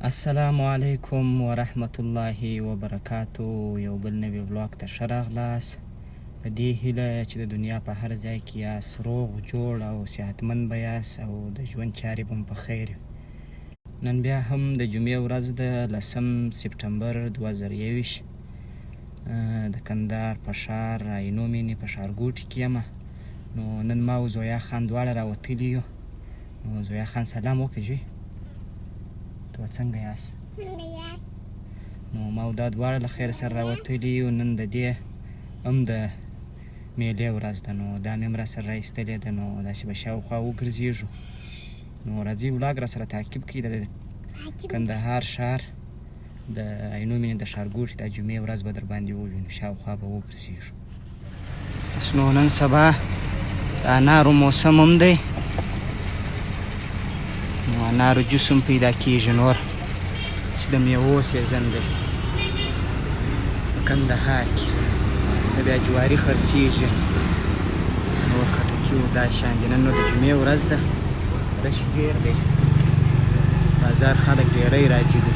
السلام علیکم ورحمت الله وبرکاتو. یو بل نوی بلاګ ته ښه راغلاست. په دې هیله چې د دنیا په هر ځای کې یاست روغ جوړ او صحتمند به یاست او د ژوند چارې به په خیر. نن بیا هم د جمعې ورځ ده 10 سپټمبر 2021 د کندهار په ښار عینو مینې په ښارګوټي کې یم. نو نن ما او زویا خان دواړه راوتلي یو. نو زویا خان سلام وکړه جوی. تو څنګه یاست؟ څنګه یاست؟ نو ما او دا دواړه له خیر سره راوتلي یو. نن د دې هم د میلې ورځ ده، نو دا مې هم راسره راایستلې ده. نو داسې به شاوخوا وګرځېږو. نو راځئ ولاګ راسره تعقیب کړئ. د کندهار ښار د عینو مینې د ښارګوټي دا جمعې ورځ به در باندې ووینو، شاوخوا به وګرځېږو. بس نو نن سبا د انارو موسم هم دی، نو انارو جوس هم پیدا کېږي. نور چې د میوو سیزن دی په کندهار کې. د بیا جواري خرڅېږي، نور خټکي و دا شیان دي. نن نو د جمعې ورځ ده، رش ډېر دی، بازار خلک ډېری راځي دي.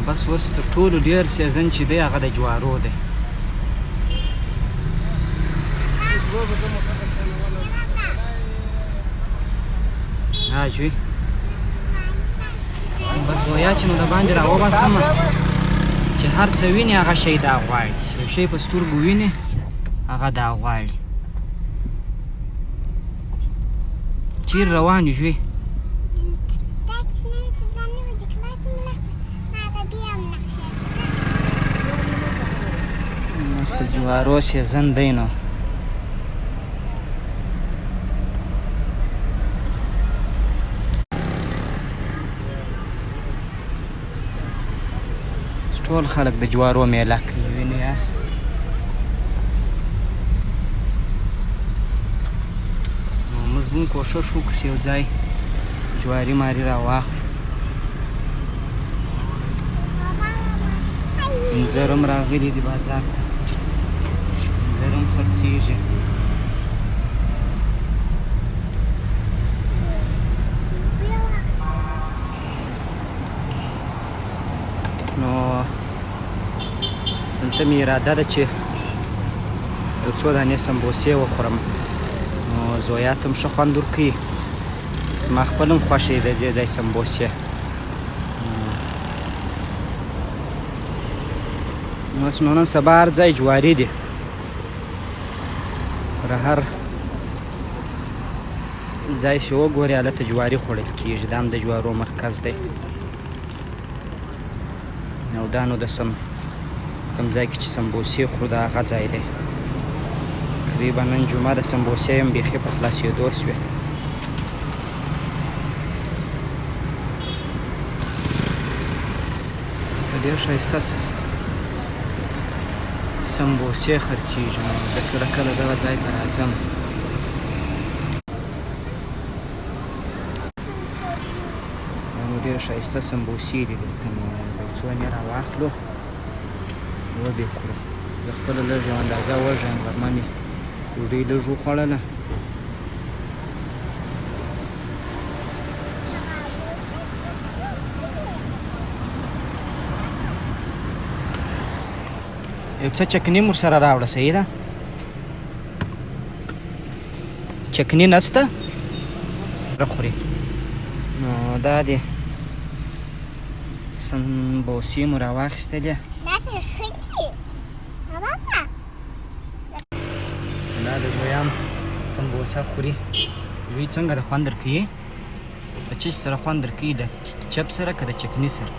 بس اوس تر ټولو ډېر سیزن چې دی هغه د جوارو دی. ها جوی بس زویا چې نو د باندې راوباسم چې هر څه ویني هغه شی دا غواړي، چې یو شی په سترګو ویني هغه دا غواړي. چیر روان یو جوی؟ د جوارو سیزن دی نو ټول خلک د جوارو میله کوي، وینئ یاست. نو موږ هم کوښښ وکړو چې یو ځای جواري ماري راواخلو. انځر هم راغلي دي بازار ته، انځر هم خرڅېږي. نو دلته مې اراده ده چې یو څو دانې سمبوسې وخورم. نو زویا ته هم ښه خوند ورکوي، زما خپل هم خوښې د دې ځای سمبوسې. اوس نو نن سبا هر ځای جواري دي، پر هر ځای چې وګورې هلته جواري خوړل کېږي. دا هم د جوارو مرکز دی. او دا نو د کوم ځای کې چې سمبوسې خورو دا هغه ځای دی. تقریبا نن جمعه د سمبوسې هم بیخي په خلاصېدو سوې. ډېر ښایسته سمبوسې خرڅېږي. نو زه کله کله دغه ځای ته راځم. دا نو ډېر ښایسته سمبوسې دي دلته. نو یو څو یې راواخلو وبې خورو. زه خپله لږ یو اندازه وږی یم، غرمه مې ډوډۍ لږ وخوړله. یو څه چکني مو سره راوړه، صحیح ده؟ چکني نسته خوري. نو دا دې سمبوسې مو راواخیستلې. دا د زویام سمبوسه خوري. زوی څنګه د خوند درکوي؟ د چیز سره خوند درکوي؟ د کیچپ سره که د چکني سره؟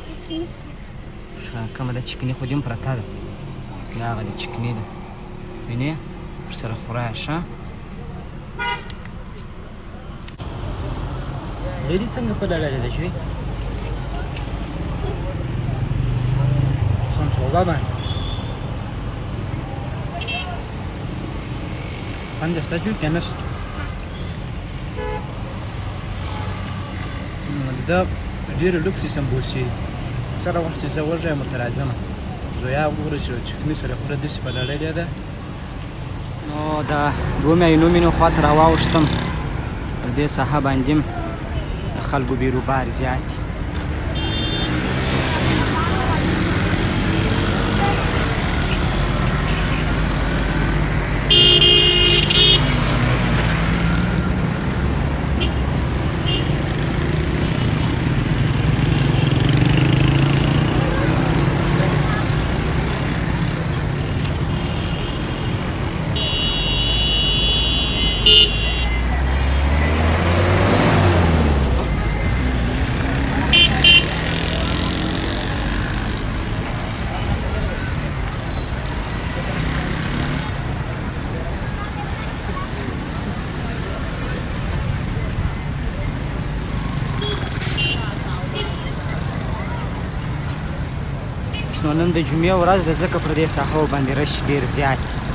چکني سره. ښه کمه ده چکني خو دې هم پرته ده. دا هغه د چکني ده، وینې ورسره خوره ښه. ډېرې څنګه په ډډه ده جوی؟ کبابان خوند شته جوړ که نه شته دا ډېرې لوکسې سمبوسې سره وخت چې زه وږی یم ورته راځم زویا وګوره چې چکني سره خوره داسې په لړلې ده نو د 2 مینو خواته راواوښتم پر دې ساحه باندې د خلکو بیروبار زیات دي نو نن د جمعې ورځ ده ځکه پر دې ساحو باندې رش ډېر زیات دی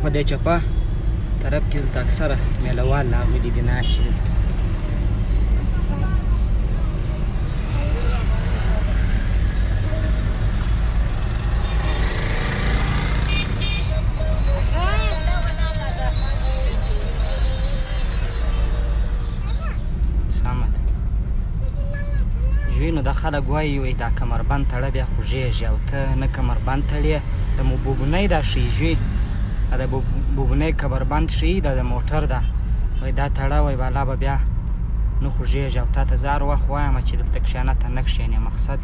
په دې چپه طرف کې دلته اکثره میله وال راغلي دي ناست دي ژوي نو دا خلک وایي دا کمربند تړه بیا خوږېږي او ته نه کمربند تړې د بوبونۍ دا ښیي ژوي دا د بوبونۍ کمربند ښیي دا د موټر ده وایي دا تړه وایي بالا به بیا نه خوږېږي او تا ته زه هر وخت وایم چې دلته کښېنه ته نه کښېنې مقصد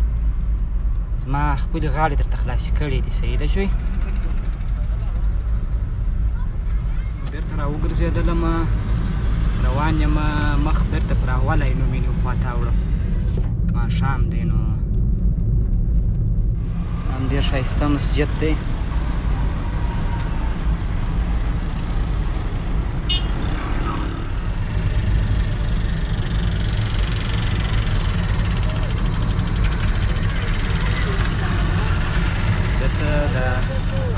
زما خپلې غاړې درته خلاصې کړې دي صحیح ده ژوي بېرته راوګرځېدلم روان یم مخ بېرته پر اوله عینومېنې خواته اوړم ماښام دی نو همدې ښایسته مسجد دی د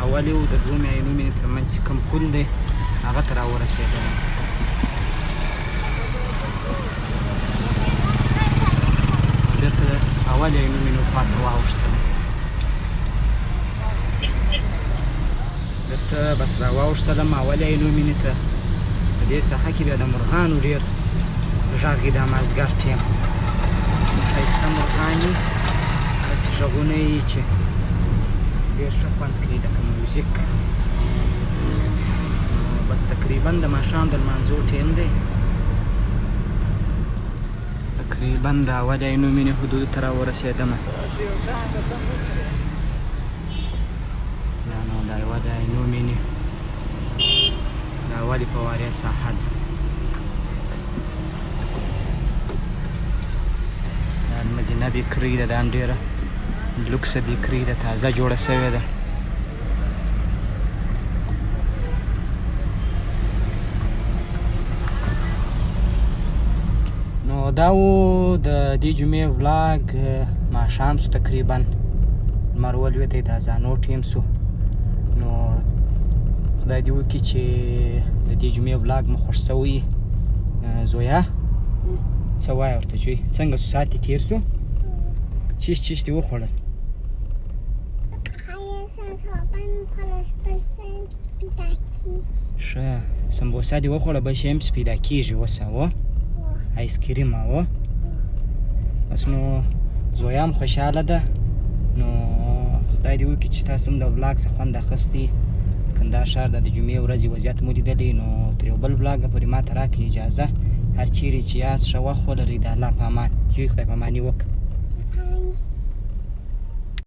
اولې او د 2 عینومېنې ترمنځ چې کوم پل دی هغه ته راورسېدلم بېرته د اولې عینومېنې خواته واوښتم بېرته بس راواوښتلم اولې عینومېنې ته په دې ساحه کې بیا د مرغانو ډېر غږ وي دا مازدیګر ټیم ښایسته مرغان وي داسې غږونه یي چې ډېر ښه خوند کوي لکه موزیک بس تقریبا د ماښام د لمانځو ټیم دی تقریبا د اولې عینومېنې حدودو ته راورسېدمه دا نو د اولې عینومېنې د اولې فوارې ساحه ده دا مدینه بیکري ده دا هم ډېره لوکسه بیکري ده تازه جوړه سوې ده نو دا و د دې جمعې ولاګ ماښام سو تقریبا لمر ولوېدی د اذانو ټیم سو نو خدای دې وکړي چې د دې جمعې ولاګ مو خوښ سوی زویا څه وایه ورته چې څنګه سو ساعت یې تېر سو چیش چیش دې وخوړل ښه سمبوسه دې وخوړه بل شی هم پیدا کېږي اوس هو آیس کریم هو بس نو زویا هم خوشحاله ده نو خدای دې وکړي چې تاسو هم د ولاګ څخه خوند اخیستی کندهار ښار د جمعې ورځې وضعیت مو لیدلی نو تر یو بل ولاګه پورې ما ته راکړئ اجازه هر چیرې چې یاست ښه وخت ولرئ د الله په امان جوی خدای په اماني وکړه